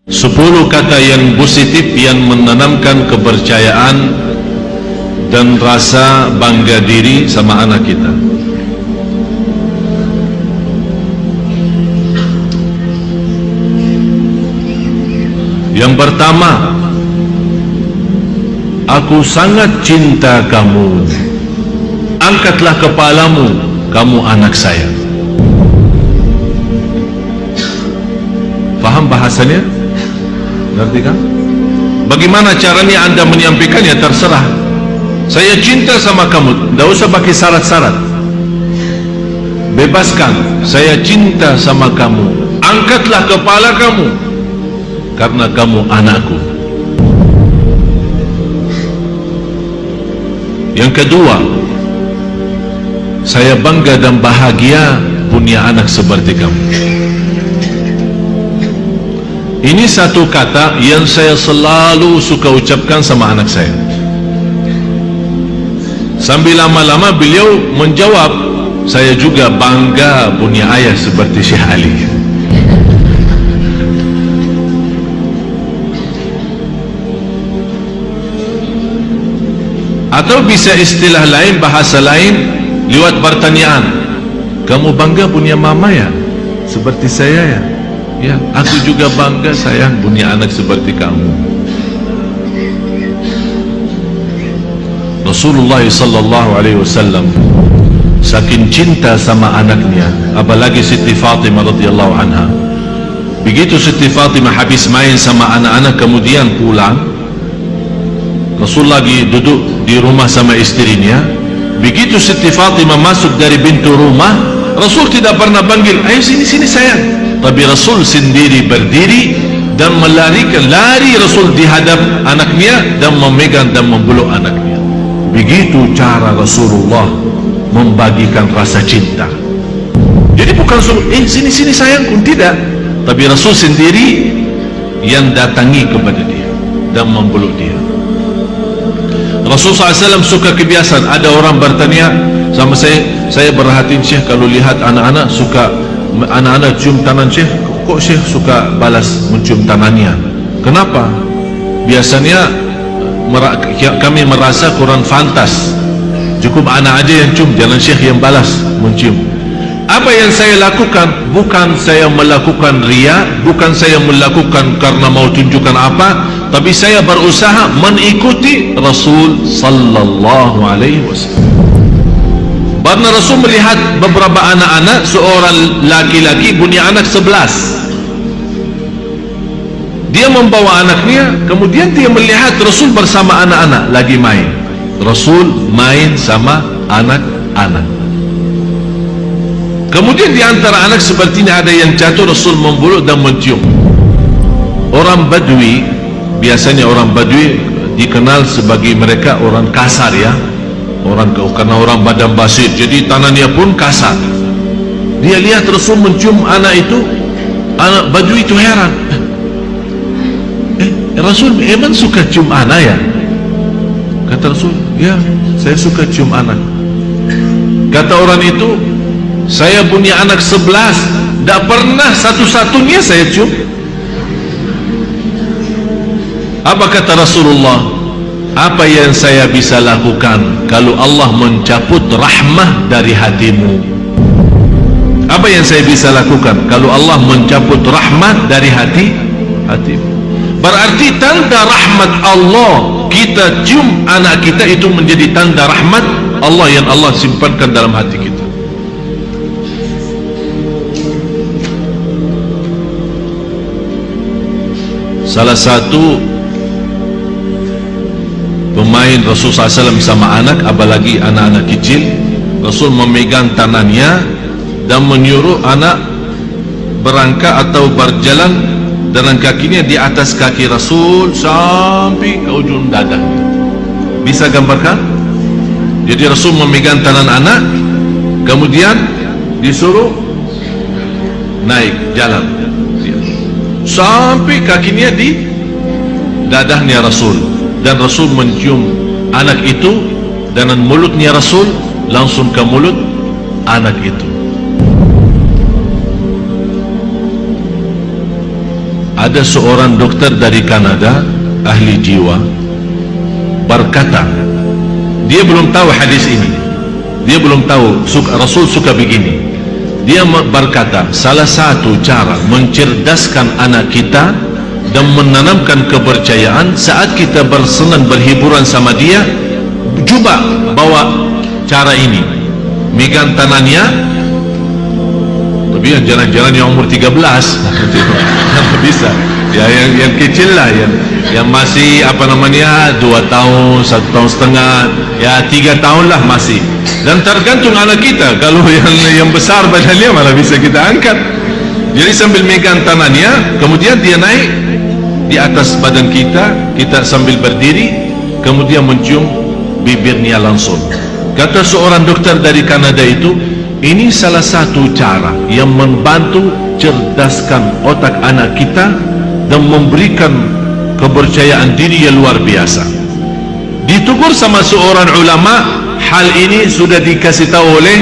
10 kata yang positif yang menanamkan kepercayaan dan rasa bangga diri sama anak kita. Yang pertama, aku sangat cinta kamu. Angkatlah kepalamu, kamu anak saya. Faham bahasanya? Ngerti kan? Bagaimana caranya Anda menyampaikannya terserah. Saya cinta sama kamu, tidak usah pakai syarat-syarat. Bebaskan, saya cinta sama kamu. Angkatlah kepala kamu, karena kamu anakku. Yang kedua, saya bangga dan bahagia punya anak seperti kamu. Ini satu kata yang saya selalu suka ucapkan sama anak saya. Sambil lama-lama beliau menjawab, saya juga bangga punya ayah seperti Syekh Ali. Atau bisa istilah lain, bahasa lain, lewat pertanyaan, kamu bangga punya mama ya? Seperti saya ya? Ya, aku juga bangga sayang punya anak seperti kamu. Rasulullah sallallahu alaihi wasallam saking cinta sama anaknya, apalagi Siti Fatimah radhiyallahu anha. Begitu Siti Fatimah habis main sama anak-anak kemudian pulang, Rasul lagi duduk di rumah sama istrinya. Begitu Siti Fatimah masuk dari pintu rumah, Rasul tidak pernah panggil, ayo sini sini sayang. Tapi Rasul sendiri berdiri dan lari Rasul di hadap anaknya dan memegang dan memeluk anaknya. Begitu cara Rasulullah membagikan rasa cinta. Jadi bukan suruh, sini sini sayangku, tidak. Tapi Rasul sendiri yang datangi kepada dia dan memeluk dia. Rasul SAW suka kebiasaan, ada orang bertanya sama saya berhatiin Syekh kalau lihat anak-anak suka, anak-anak cium tangan Syekh, kok Syekh suka balas mencium tangannya? Kenapa? Biasanya kami merasa kurang fantas, cukup anak aja yang cium, jangan Syekh yang balas mencium. Apa yang saya lakukan, bukan saya melakukan riya, bukan saya melakukan karena mau tunjukkan apa, tapi saya berusaha mengikuti Rasul sallallahu alaihi wasallam. Karena Rasul melihat beberapa anak-anak, seorang laki-laki punya anak 11. Dia membawa anaknya, kemudian dia melihat Rasul bersama anak-anak lagi main. Rasul main sama anak-anak. Kemudian di antara anak sepertinya ada yang jatuh, Rasul membeluk dan mencium. Orang Badui, biasanya orang Badui dikenal sebagai mereka orang kasar ya. Karena orang badan basir, jadi tangannya pun kasar. Dia lihat Rasul mencium anak itu, anak Badui itu heran. Rasul emang suka cium anak ya? Kata Rasul, ya saya suka cium anak. Kata orang itu, saya punya anak 11, tidak pernah satu-satunya saya cium. Apa kata Rasulullah? Apa yang saya bisa lakukan kalau Allah mencabut rahmah dari hatimu? Apa yang saya bisa lakukan kalau Allah mencabut rahmat dari hatimu? Berarti tanda rahmat Allah, kita cium anak kita itu menjadi tanda rahmat Allah yang Allah simpankan dalam hati kita. Salah satu pemain Rasul SAW sama anak, apalagi anak-anak kecil, Rasul memegang tangannya dan menyuruh anak berangkat atau berjalan dengan kakinya di atas kaki Rasul sampai ke ujung dadanya. Bisa gambarkan? Jadi Rasul memegang tangan anak, kemudian disuruh naik jalan sampai kakinya di dadahnya Rasul. Dan Rasul mencium anak itu dengan mulutnya Rasul langsung ke mulut anak itu. ada seorang dokter dari Kanada, ahli jiwa, berkata, dia belum tahu hadis ini, dia belum tahu Rasul suka begini. Dia berkata, salah satu cara mencerdaskan anak kita dan menanamkan kepercayaan saat kita bersenang berhiburan sama dia, cuba bawa cara ini, megang tangannya, tapi yang jalan-jalan yang umur 13 bisa ya, yang kecil lah, yang masih apa namanya 2 tahun, 1 tahun setengah, ya 3 tahun lah masih. Dan tergantung anak kita, kalau yang besar badannya malah bisa kita angkat. Jadi sambil megang tangannya, kemudian dia naik di atas badan kita, kita sambil berdiri, kemudian mencium bibirnya langsung. Kata seorang dokter dari Kanada itu, ini salah satu cara yang membantu cerdaskan otak anak kita dan memberikan kepercayaan diri yang luar biasa. Ditegur sama seorang ulama, hal ini sudah dikasih tahu oleh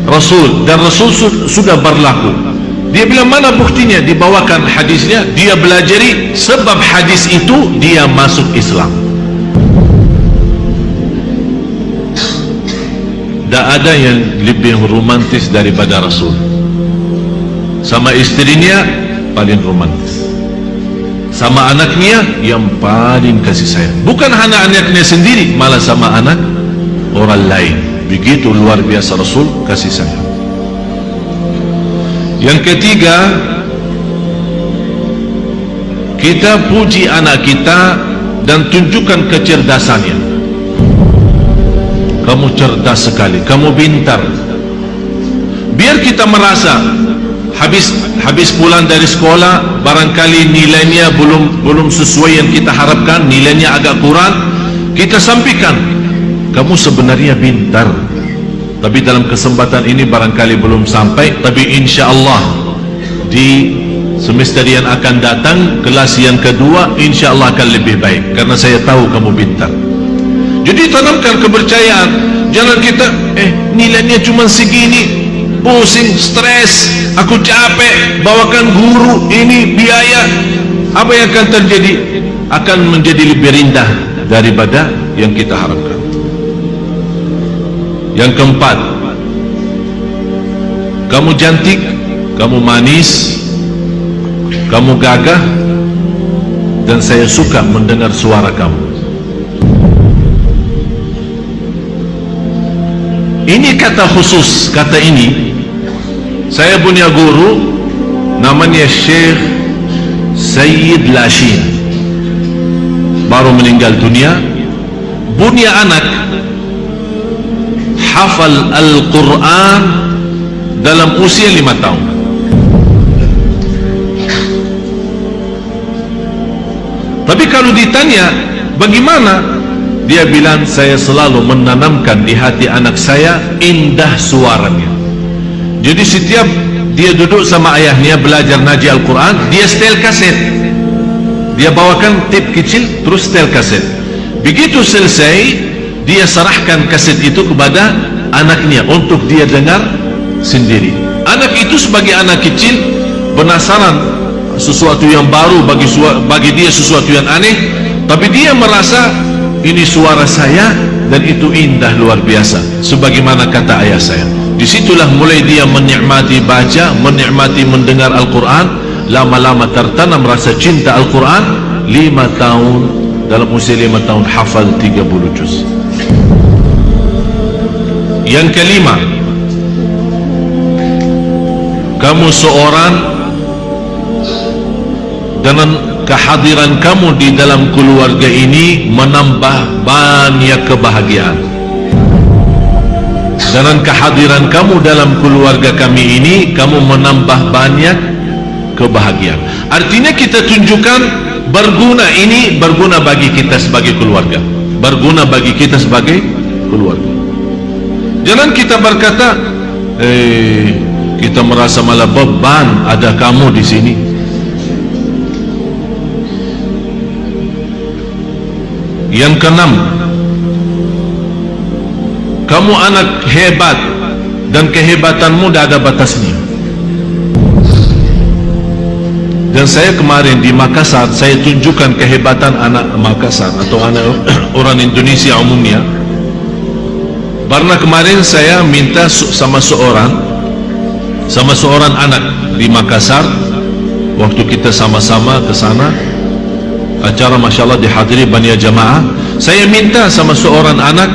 Rasul dan Rasul sudah berlaku. Dia bilang, mana buktinya? Dibawakan hadisnya, dia belajari, sebab hadis itu dia masuk Islam. Tak ada yang lebih romantis daripada Rasul. Sama istrinya paling romantis, sama anaknya yang paling kasih sayang. Bukan hanya anaknya sendiri, malah sama anak orang lain. Begitu luar biasa Rasul kasih sayang. Yang ketiga, kita puji anak kita dan tunjukkan kecerdasannya. Kamu cerdas sekali, kamu pintar. Biar kita merasa habis pulang dari sekolah, barangkali nilainya belum sesuai yang kita harapkan, nilainya agak kurang, kita sampaikan, kamu sebenarnya pintar, tapi dalam kesempatan ini barangkali belum sampai, tapi insya Allah di semester yang akan datang, kelas yang kedua, insya Allah akan lebih baik, karena saya tahu kamu pintar. Jadi tanamkan kepercayaan. Jangan kita nilainya cuma segini, pusing, stres, aku capek, bawakan guru, ini biaya. Apa yang akan terjadi? Akan menjadi lebih rendah daripada yang kita harapkan. Yang keempat, kamu cantik, kamu manis, kamu gagah, dan saya suka mendengar suara kamu. Ini kata khusus, kata ini saya punya guru namanya Syekh Sayyid Lashin, baru meninggal dunia. Punya anak hafal Al-Quran dalam usia 5 tahun. Tapi kalau ditanya bagaimana, dia bilang, saya selalu menanamkan di hati anak saya indah suaranya. Jadi setiap dia duduk sama ayahnya belajar ngaji Al-Quran, dia setel kaset, dia bawakan tip kecil, terus setel kaset. Begitu selesai, dia serahkan kaset itu kepada anaknya untuk dia dengar sendiri. Anak itu sebagai anak kecil penasaran sesuatu yang baru, bagi dia sesuatu yang aneh, tapi dia merasa ini suara saya dan itu indah luar biasa, sebagaimana kata ayah saya. Disitulah mulai dia menikmati baca, menikmati mendengar Al-Quran. Lama-lama tertanam rasa cinta Al-Quran. 5 tahun, dalam usia 5 tahun hafal 30 juz. Yang kelima, kamu seorang dengan kehadiran kamu di dalam keluarga ini menambah banyak kebahagiaan. Dengan kehadiran kamu dalam keluarga kami ini, kamu menambah banyak kebahagiaan. Artinya kita tunjukkan berguna, ini berguna bagi kita sebagai keluarga, berguna bagi kita sebagai keluarga. Jangan kita berkata, kita merasa malah beban ada kamu di sini. Yang keenam, kamu anak hebat dan kehebatanmu tidak ada batasnya. Dan saya kemarin di Makassar, saya tunjukkan kehebatan anak Makassar atau anak orang Indonesia umumnya. Karena kemarin saya minta sama seorang anak di Makassar, waktu kita sama-sama ke sana, acara Masya Allah dihadiri Bania Jamaah, saya minta sama seorang anak,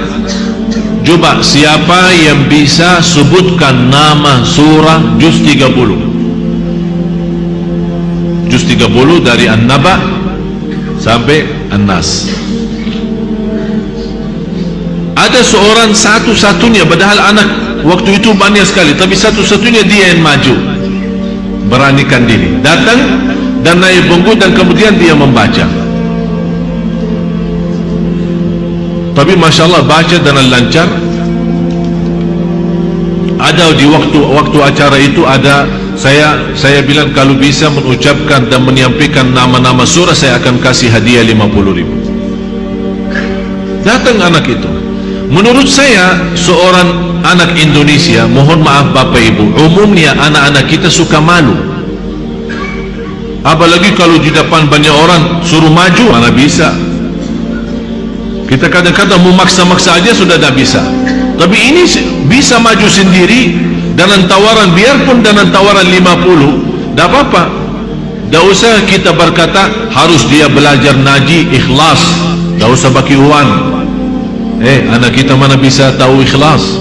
coba siapa yang bisa sebutkan nama surah juz 30, juz 30 dari An-Naba sampai An-Nas. Ada seorang satu-satunya, padahal anak waktu itu banyak sekali, tapi satu-satunya dia yang maju, beranikan diri, datang dan naik bangku, dan kemudian dia membaca. Tapi Masya Allah baca dengan lancar. Ada di waktu acara itu ada saya bilang kalau bisa mengucapkan dan menyampaikan nama-nama surah, saya akan kasih hadiah 50.000. Datang anak itu. Menurut saya seorang anak Indonesia, mohon maaf Bapak Ibu, umumnya anak-anak kita suka malu. Apalagi kalau di depan banyak orang suruh maju, mana bisa. Kita kadang-kadang memaksa-maksa aja sudah tidak bisa. Tapi ini bisa maju sendiri dengan tawaran, biarpun dengan tawaran 50, tidak apa-apa. Tidak usah kita berkata harus dia belajar naji ikhlas, tidak usah bagi uang. Anak kita mana bisa tahu ikhlas?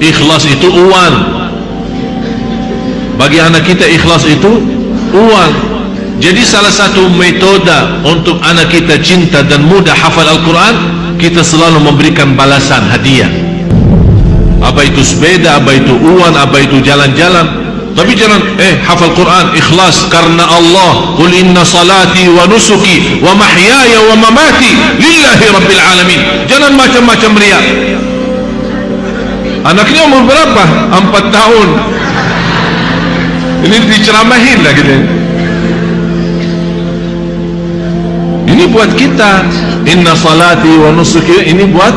Ikhlas itu uang. Bagi anak kita ikhlas itu uang. Jadi salah satu metode untuk anak kita cinta dan mudah hafal Al-Quran, kita selalu memberikan balasan hadiah. Apa itu sepeda, apa itu uang, apa itu jalan-jalan. Tapi jangan hafal Quran ikhlas karena Allah, qul inna salati wa nusuki wa mahyaya wa mamati lillahi rabbil alamin. Jangan macam-macam riak. Anaknya umur berapa? 4 tahun. Ini diceramahin lah gitu. Ini buat kita, inna salati wa nusuki, ini buat.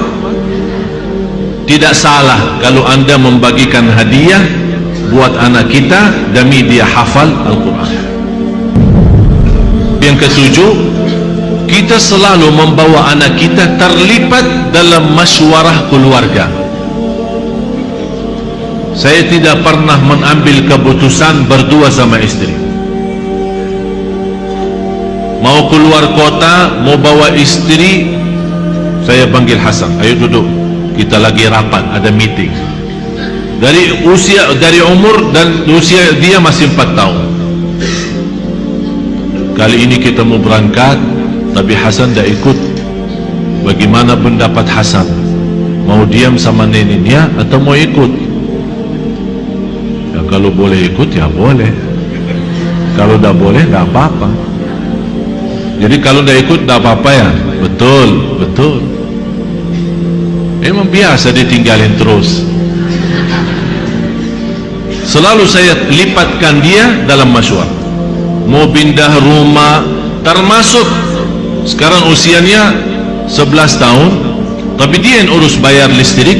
Tidak salah kalau anda membagikan hadiah buat anak kita demi dia hafal Al-Quran. Yang ketujuh, kita selalu membawa anak kita terlibat dalam masywarah keluarga. Saya tidak pernah mengambil keputusan berdua sama istri. Mau keluar kota, mau bawa istri, saya panggil Hasan, ayo duduk, kita lagi rapat, ada meeting. Dari umur dan usia dia masih 4 tahun. Kali ini kita mau berangkat, tapi Hasan tidak ikut. Bagaimana pendapat Hasan? Mau diam sama neneknya atau mau ikut? Ya kalau boleh ikut ya boleh. Kalau tidak boleh tidak apa-apa. Jadi kalau tidak ikut tidak apa-apa ya. Betul, betul. Memang biasa ditinggalin terus. Selalu saya lipatkan dia dalam masywarah. Mau pindah rumah, termasuk sekarang usianya 11 tahun, tapi dia yang urus bayar listrik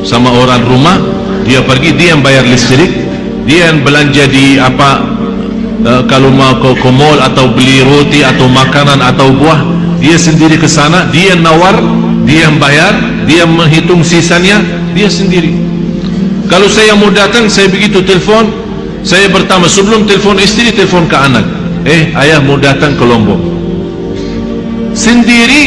sama orang rumah. Dia pergi, dia yang bayar listrik, dia yang belanja di apa, kalau mau ke mall atau beli roti atau makanan atau buah, dia sendiri ke sana, dia yang nawar, dia yang bayar, dia menghitung sisanya, dia sendiri. Kalau saya mau datang, saya begitu telefon, saya pertama sebelum telefon istri, telefon ke anak. Ayah mau datang ke Lombok. Sendiri,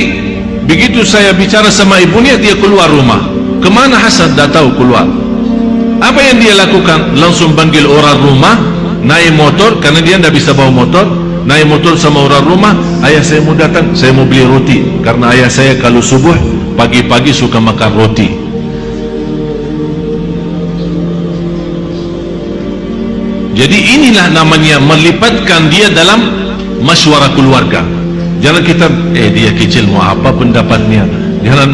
begitu saya bicara sama ibunya, dia keluar rumah. Kemana Hasan? Dah tahu keluar. Apa yang dia lakukan? Langsung panggil orang rumah, naik motor, karena dia tidak bisa bawa motor, naik motor sama orang rumah. Ayah saya mau datang, saya mau beli roti, karena ayah saya kalau subuh, pagi-pagi suka makan roti. Jadi inilah namanya melipatkan dia dalam masywarah keluarga. Jangan kita dia kecil mau apa pendapatnya. Jangan.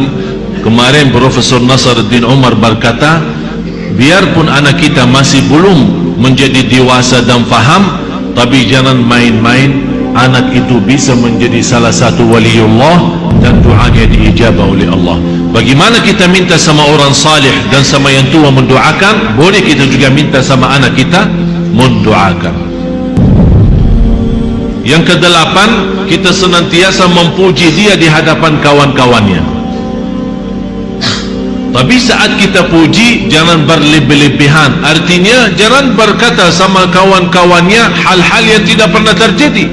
Kemarin Profesor Nasruddin Umar berkata, biarpun anak kita masih belum menjadi dewasa dan faham, tapi jangan main-main. Anak itu bisa menjadi salah satu waliullah dan doanya diijabah oleh Allah. Bagaimana kita minta sama orang salih dan sama yang tua mendoakan, boleh kita juga minta sama anak kita mendoakan. Yang kedelapan, kita senantiasa memuji dia di hadapan kawan-kawannya. Tapi saat kita puji, jangan berlebih-lebihan. Artinya, jangan berkata sama kawan-kawannya hal-hal yang tidak pernah terjadi.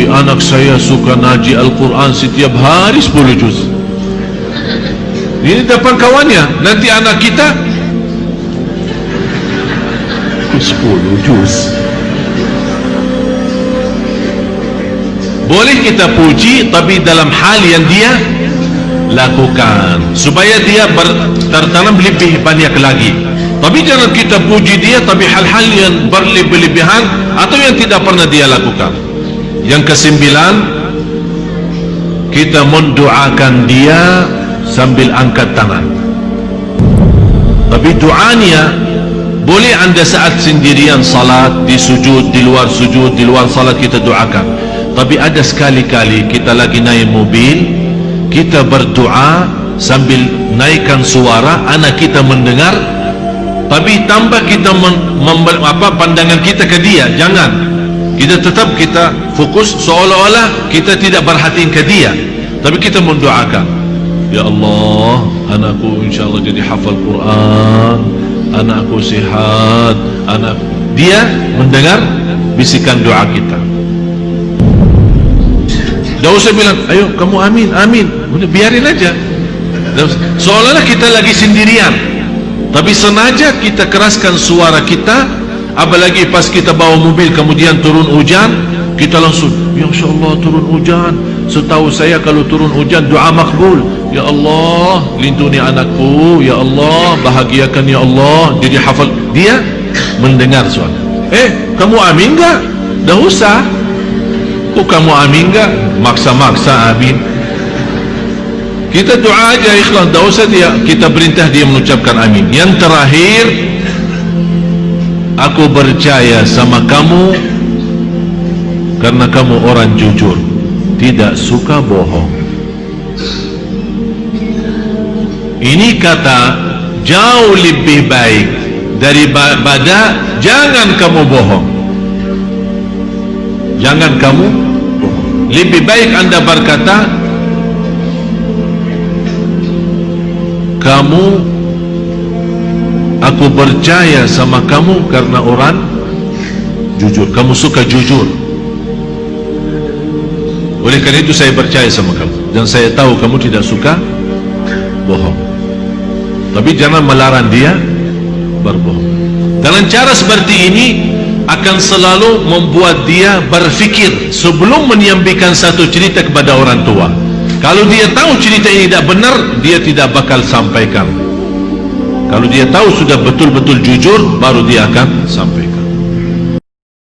Anak saya suka ngaji Al-Quran setiap hari 10 juz. Ini depan kawannya. Nanti anak kita 10 juz. Boleh kita puji, tapi dalam hal yang dia lakukan, supaya dia tertanam lebih banyak lagi. Tapi jangan kita puji dia tapi hal-hal yang berlebih-lebihan atau yang tidak pernah dia lakukan. Yang kesembilan, kita mendoakan dia sambil angkat tangan. Tapi doanya boleh anda saat sendirian salat, di sujud, di luar sujud, di luar salat kita doakan. Tapi ada sekali-kali kita lagi naik mobil, kita berdoa sambil naikkan suara, anak kita mendengar, tapi tambah kita pandangan kita ke dia. Jangan, kita tetap kita fokus seolah-olah kita tidak perhatiin ke dia, tapi kita mendoakan, ya Allah, anakku insyaAllah jadi hafal Quran, anakku sihat, dia mendengar bisikan doa kita. Tidak usah bilang, ayo kamu amin, amin. Udah biarin aja. Seolah-olah kita lagi sendirian, tapi sengaja kita keraskan suara kita. Apalagi pas kita bawa mobil kemudian turun hujan, kita langsung, ya Allah turun hujan. Setahu saya kalau turun hujan doa makbul. Ya Allah lindungi anakku, ya Allah bahagiakan, ya Allah jadi hafal. Dia mendengar suara. Kamu amin enggak? Dah usah. Kok kamu amin enggak? Maksa-maksa amin. Kita doa aja ikhlas, dah usah dia kita perintah dia mengucapkan amin. Yang terakhir, aku percaya sama kamu karena kamu orang jujur, tidak suka bohong. Ini kata jauh lebih baik daripada jangan kamu bohong. Jangan kamu bohong. Lebih baik anda berkata, aku percaya sama kamu karena orang jujur. Kamu suka jujur. Oleh karena itu saya percaya sama kamu, dan saya tahu kamu tidak suka bohong. Tapi jangan melarang dia berbohong. Dengan cara seperti ini akan selalu membuat dia berfikir sebelum menyampaikan satu cerita kepada orang tua. Kalau dia tahu cerita ini tidak benar, dia tidak bakal sampaikan. Kalau dia tahu sudah betul-betul jujur, baru dia akan sampaikan.